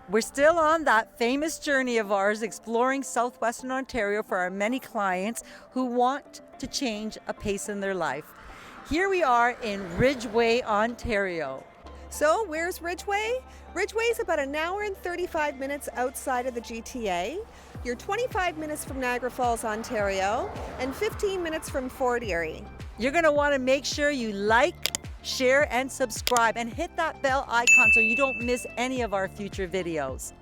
We're still on that famous journey of ours exploring southwestern Ontario for our many clients who want to change a pace in their life. Here we are in Ridgeway, Ontario. So where's Ridgeway? Ridgeway is about an hour and 35 minutes outside of the GTA. You're 25 minutes from Niagara Falls, Ontario, and 15 minutes from Fort Erie. You're going to want to make sure you like, share, and subscribe, and hit that bell icon so you don't miss any of our future videos.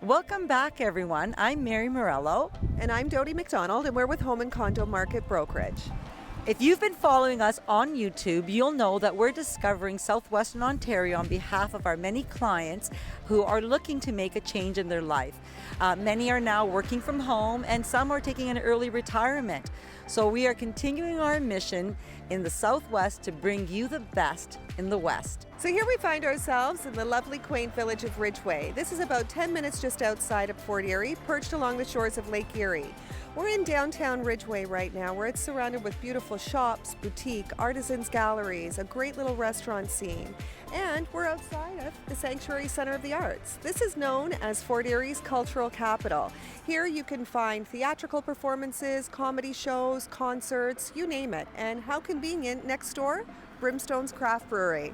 Welcome back, everyone. I'm Mary Morello. And I'm Dodie McDonald, and we're with Home and Condo Market Brokerage. If you've been following us on YouTube, you'll know that we're discovering southwestern Ontario on behalf of our many clients who are looking to make a change in their life. Many are now working from home, and some are taking an early retirement. So we are continuing our mission in the Southwest to bring you the best in the West. So here we find ourselves in the lovely, quaint village of Ridgeway. This is about 10 minutes just outside of Fort Erie, perched along the shores of Lake Erie. We're in downtown Ridgeway right now, where it's surrounded with beautiful shops, boutique, artisans galleries, a great little restaurant scene. And we're outside of the Sanctuary Center of the Arts. This is known as Fort Erie's cultural capital. Here you can find theatrical performances, comedy shows, concerts, you name it. And how convenient, next door, Brimstone's Craft Brewery.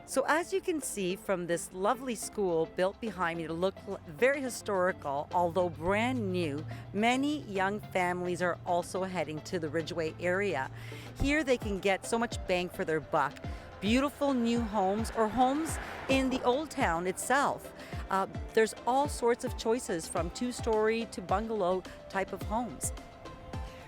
So as you can see from this lovely school built behind me to look very historical, although brand new, many young families are also heading to the Ridgeway area. Here they can get so much bang for their buck. Beautiful new homes or homes in the old town itself. There's all sorts of choices from two-story to bungalow type of homes.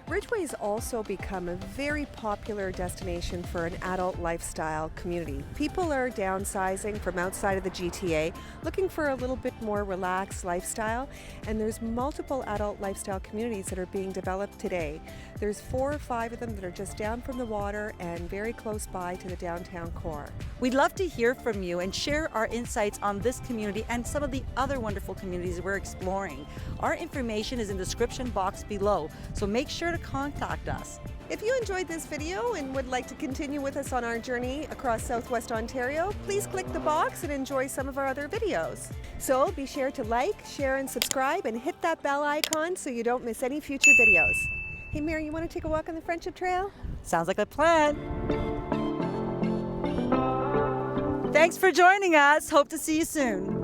Ridgeway has also become a very popular destination for an adult lifestyle community. People are downsizing from outside of the GTA, looking for a little bit more relaxed lifestyle, and there's multiple adult lifestyle communities that are being developed today. There's 4 or 5 of them that are just down from the water and very close by to the downtown core. We'd love to hear from you and share our insights on this community and some of the other wonderful communities we're exploring. Our information is in the description box below, so make sure to contact us. If you enjoyed this video and would like to continue with us on our journey across Southwest Ontario, please click the box and enjoy some of our other videos. So be sure to like, share, and subscribe, and hit that bell icon so you don't miss any future videos. Hey Mary, you want to take a walk on the Friendship Trail? Sounds like a plan. Thanks for joining us. Hope to see you soon.